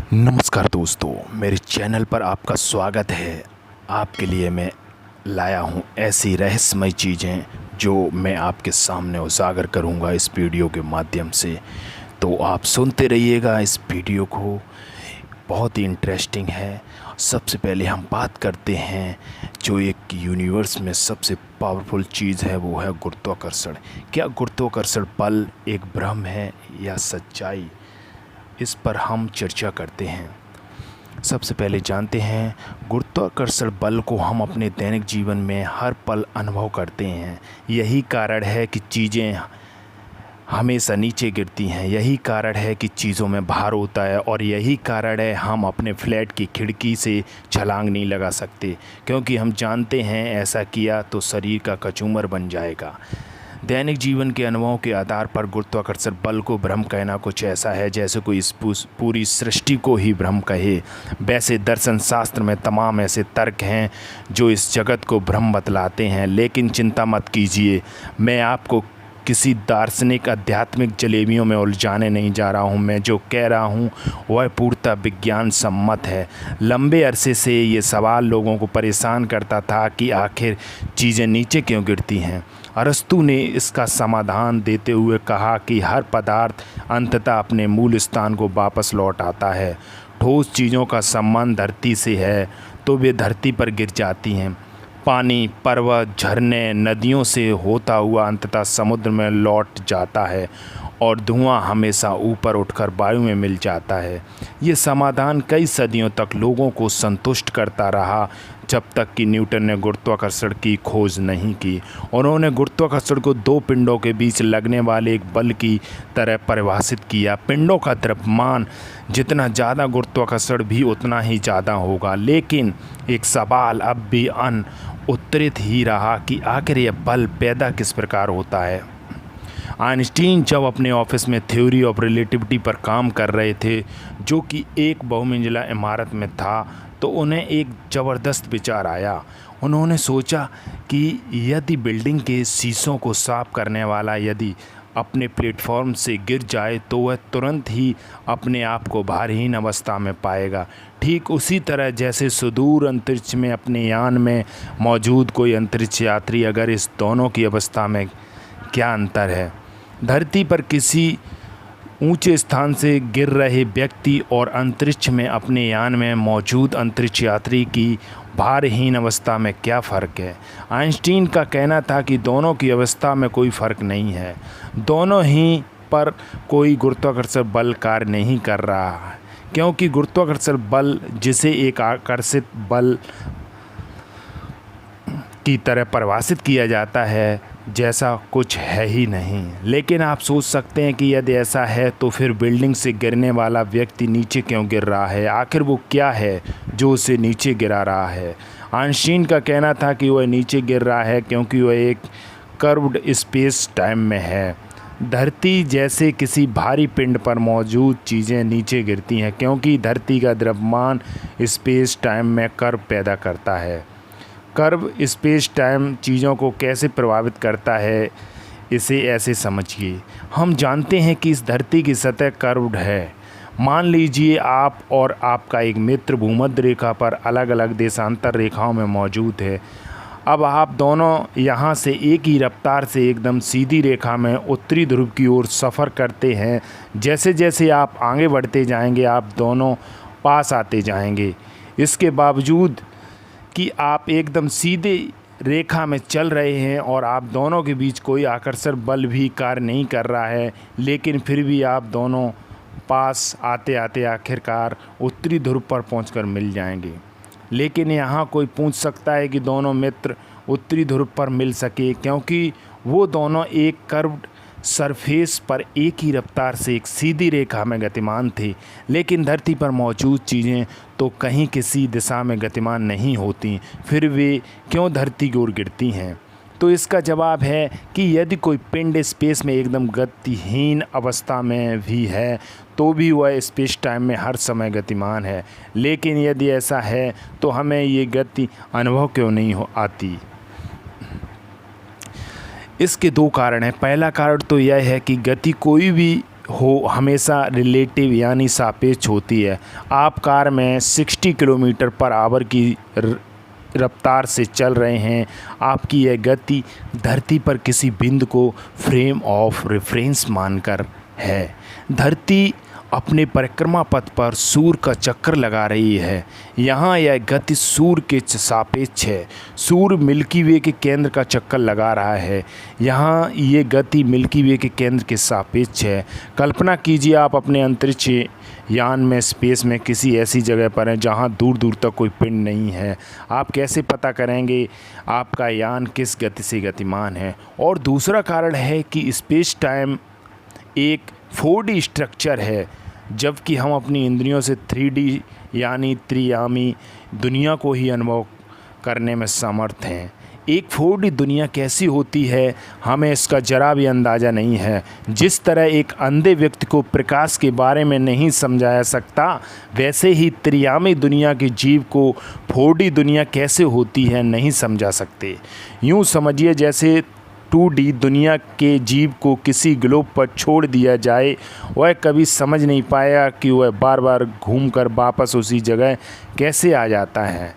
नमस्कार दोस्तों, मेरे चैनल पर आपका स्वागत है। आपके लिए मैं लाया हूं ऐसी रहस्यमय चीज़ें जो मैं आपके सामने उजागर करूंगा इस वीडियो के माध्यम से। तो आप सुनते रहिएगा इस वीडियो को, बहुत ही इंटरेस्टिंग है। सबसे पहले हम बात करते हैं जो एक यूनिवर्स में सबसे पावरफुल चीज़ है, वो है गुरुत्वाकर्षण। क्या गुरुत्वाकर्षण बल एक भ्रम है या सच्चाई? इस पर हम चर्चा करते हैं। सबसे पहले जानते हैं, गुरुत्वाकर्षण बल को हम अपने दैनिक जीवन में हर पल अनुभव करते हैं। यही कारण है कि चीज़ें हमेशा नीचे गिरती हैं, यही कारण है कि चीज़ों में भार होता है, और यही कारण है हम अपने फ्लैट की खिड़की से छलांग नहीं लगा सकते, क्योंकि हम जानते हैं ऐसा किया तो शरीर का कचूमर बन जाएगा। दैनिक जीवन के अनुभवों के आधार पर गुरुत्वाकर्षण बल को भ्रम कहना कुछ ऐसा है जैसे कोई इस पूरी सृष्टि को ही भ्रम कहे। वैसे दर्शन शास्त्र में तमाम ऐसे तर्क हैं जो इस जगत को भ्रम बतलाते हैं, लेकिन चिंता मत कीजिए, मैं आपको किसी दार्शनिक आध्यात्मिक जलेबियों में उलझाने नहीं जा रहा हूँ। मैं जो कह रहा हूँ वह पूर्णतः विज्ञान सम्मत है। लंबे अरसे से ये सवाल लोगों को परेशान करता था कि आखिर चीज़ें नीचे क्यों गिरती हैं। अरस्तु ने इसका समाधान देते हुए कहा कि हर पदार्थ अंततः अपने मूल स्थान को वापस लौट आता है। ठोस चीज़ों का संबंध धरती से है तो वे धरती पर गिर जाती हैं। पानी, पर्वत, झरने, नदियों से होता हुआ अंततः समुद्र में लौट जाता है, और धुआं हमेशा ऊपर उठकर वायु में मिल जाता है। ये समाधान कई सदियों तक लोगों को संतुष्ट करता रहा, जब तक कि न्यूटन ने गुरुत्वाकर्षण की खोज नहीं की। उन्होंने गुरुत्वाकर्षण को दो पिंडों के बीच लगने वाले एक बल की तरह परिभाषित किया। पिंडों का द्रव्यमान जितना ज़्यादा, गुरुत्वाकर्षण भी उतना ही ज़्यादा होगा। लेकिन एक सवाल अब भी उत्तरित ही रहा कि आखिर यह बल पैदा किस प्रकार होता है। आइंस्टीन जब अपने ऑफिस में थ्योरी ऑफ रिलेटिविटी पर काम कर रहे थे, जो कि एक बहुमंजिला इमारत में था, तो उन्हें एक ज़बरदस्त विचार आया। उन्होंने सोचा कि यदि बिल्डिंग के शीशों को साफ करने वाला यदि अपने प्लेटफॉर्म से गिर जाए तो वह तुरंत ही अपने आप को भारहीन अवस्था में पाएगा। ठीक उसी तरह जैसे सुदूर अंतरिक्ष में अपने यान में मौजूद कोई अंतरिक्ष यात्री अगर इस दोनों की अवस्था में क्या अंतर है। धरती पर किसी ऊंचे स्थान से गिर रहे व्यक्ति और अंतरिक्ष में अपने यान में मौजूद अंतरिक्ष यात्री की भारहीन अवस्था में क्या फ़र्क है। आइंस्टीन का कहना था कि दोनों की अवस्था में कोई फ़र्क नहीं है, दोनों ही पर कोई गुरुत्वाकर्षण बल कार्य नहीं कर रहा है, क्योंकि गुरुत्वाकर्षण बल जिसे एक आकर्षित बल की तरह परिभाषित किया जाता है जैसा कुछ है ही नहीं। लेकिन आप सोच सकते हैं कि यदि ऐसा है तो फिर बिल्डिंग से गिरने वाला व्यक्ति नीचे क्यों गिर रहा है, आखिर वो क्या है जो उसे नीचे गिरा रहा है। आइंस्टीन का कहना था कि वह नीचे गिर रहा है क्योंकि वह एक कर्व्ड स्पेस टाइम में है। धरती जैसे किसी भारी पिंड पर मौजूद चीज़ें नीचे गिरती हैं क्योंकि धरती का द्रव्यमान स्पेस टाइम में कर्व पैदा करता है। कर्व स्पेस टाइम चीज़ों को कैसे प्रभावित करता है, इसे ऐसे समझिए। हम जानते हैं कि इस धरती की सतह कर्व्ड है। मान लीजिए आप और आपका एक मित्र भूमध्य रेखा पर अलग अलग देशांतर रेखाओं में मौजूद है। अब आप दोनों यहाँ से एक ही रफ्तार से एकदम सीधी रेखा में उत्तरी ध्रुव की ओर सफ़र करते हैं। जैसे जैसे आप आगे बढ़ते जाएंगे आप दोनों पास आते जाएंगे। इसके बावजूद कि आप एकदम सीधे रेखा में चल रहे हैं और आप दोनों के बीच कोई आकर्षण बल भी कार्य नहीं कर रहा है, लेकिन फिर भी आप दोनों पास आते आते आखिरकार उत्तरी ध्रुव पर पहुंचकर मिल जाएंगे। लेकिन यहाँ कोई पूछ सकता है कि दोनों मित्र उत्तरी ध्रुव पर मिल सके क्योंकि वो दोनों एक कर्व्ड सरफेस पर एक ही रफ्तार से एक सीधी रेखा में गतिमान थे। लेकिन धरती पर मौजूद चीज़ें तो कहीं किसी दिशा में गतिमान नहीं होती, फिर वे क्यों धरती की ओर गिरती हैं? तो इसका जवाब है कि यदि कोई पिंड स्पेस में एकदम गतिहीन अवस्था में भी है तो भी वह स्पेस टाइम में हर समय गतिमान है। लेकिन यदि ऐसा है तो हमें ये गति अनुभव क्यों नहीं आती? इसके दो कारण हैं। पहला कारण तो यह है कि गति कोई भी हमेशा रिलेटिव यानी सापेक्ष होती है। आप कार में 60 किलोमीटर पर आवर की रफ्तार से चल रहे हैं। आपकी यह गति धरती पर किसी बिंदु को फ्रेम ऑफ रेफरेंस मानकर है। धरती अपने परिक्रमा पथ पर सूर्य का चक्कर लगा रही है। यहाँ यह गति सूर्य के सापेक्ष है। सूर्य मिल्की वे के केंद्र का चक्कर लगा रहा है। यहाँ ये गति मिल्की वे के केंद्र के सापेक्ष है। कल्पना कीजिए आप अपने अंतरिक्ष यान में स्पेस में किसी ऐसी जगह पर हैं जहाँ दूर दूर तक कोई पिंड नहीं है। आप कैसे पता करेंगे आपका यान किस गति से गतिमान है? और दूसरा कारण है कि स्पेस टाइम एक 4D स्ट्रक्चर है, जबकि हम अपनी इंद्रियों से 3D यानी त्रियामी दुनिया को ही अनुभव करने में समर्थ हैं। एक 4D दुनिया कैसी होती है हमें इसका जरा भी अंदाज़ा नहीं है। जिस तरह एक अंधे व्यक्ति को प्रकाश के बारे में नहीं समझाया सकता, वैसे ही त्रियामी दुनिया के जीव को 4D दुनिया कैसे होती है नहीं समझा सकते। यूँ समझिए जैसे 2D दुनिया के जीव को किसी ग्लोब पर छोड़ दिया जाए, वह कभी समझ नहीं पाया कि वह बार बार घूमकर वापस उसी जगह कैसे आ जाता है,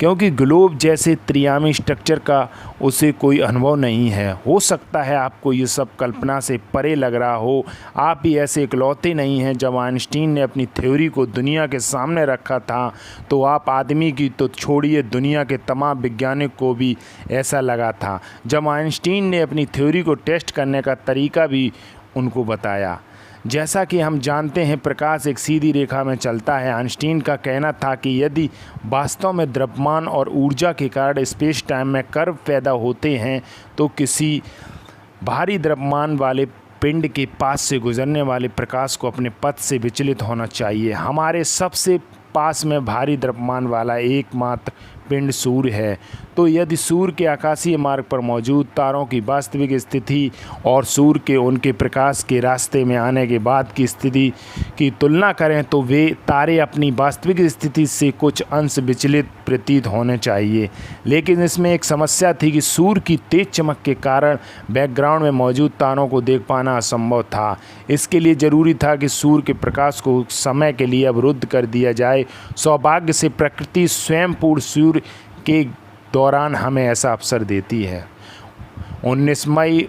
क्योंकि ग्लोब जैसे त्रियामी स्ट्रक्चर का उसे कोई अनुभव नहीं है। हो सकता है आपको ये सब कल्पना से परे लग रहा हो। आप भी ऐसे इकलौते नहीं हैं। जब आइंस्टीन ने अपनी थ्योरी को दुनिया के सामने रखा था तो आप आदमी की तो छोड़िए, दुनिया के तमाम वैज्ञानिक को भी ऐसा लगा था। जब आइंस्टीन ने अपनी थ्योरी को टेस्ट करने का तरीका भी उनको बताया। जैसा कि हम जानते हैं प्रकाश एक सीधी रेखा में चलता है। आइंस्टीन का कहना था कि यदि वास्तव में द्रव्यमान और ऊर्जा के कारण स्पेस टाइम में कर्व पैदा होते हैं तो किसी भारी द्रव्यमान वाले पिंड के पास से गुजरने वाले प्रकाश को अपने पथ से विचलित होना चाहिए। हमारे सबसे पास में भारी द्रव्यमान वाला एकमात्र पिंड सूर्य है। तो यदि सूर्य के आकाशीय मार्ग पर मौजूद तारों की वास्तविक स्थिति और सूर्य के उनके प्रकाश के रास्ते में आने के बाद की स्थिति की तुलना करें तो वे तारे अपनी वास्तविक स्थिति से कुछ अंश विचलित प्रतीत होने चाहिए। लेकिन इसमें एक समस्या थी कि सूर्य की तेज चमक के कारण बैकग्राउंड में मौजूद तारों को देख पाना असंभव था। इसके लिए ज़रूरी था कि सूर्य के प्रकाश को समय के लिए अवरुद्ध कर दिया जाए। सौभाग्य से प्रकृति स्वयं पूर्ण सूर्य के दौरान हमें ऐसा अवसर देती है। 19 मई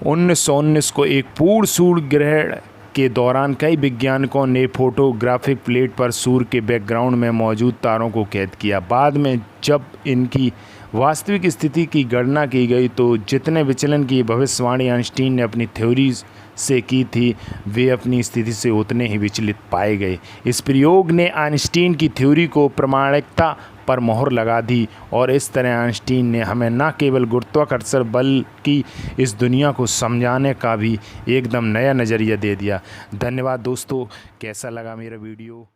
1919 को एक पूर्ण सूर्य ग्रहण के दौरान कई वैज्ञानिकों ने फोटोग्राफिक प्लेट पर सूर्य के बैकग्राउंड में मौजूद तारों को कैद किया। बाद में जब इनकी वास्तविक स्थिति की गणना की गई तो जितने विचलन की भविष्यवाणी आइंस्टीन ने अपनी थ्योरी से की थी वे अपनी स्थिति से उतने ही विचलित पाए गए। इस प्रयोग ने आइंस्टीन की थ्योरी को प्रामाणिकता पर मोहर लगा दी और इस तरह आइंस्टीन ने हमें न केवल गुरुत्वाकर्षण बल्कि इस दुनिया को समझाने का भी एकदम नया नज़रिया दे दिया। धन्यवाद दोस्तों, कैसा लगा मेरा वीडियो?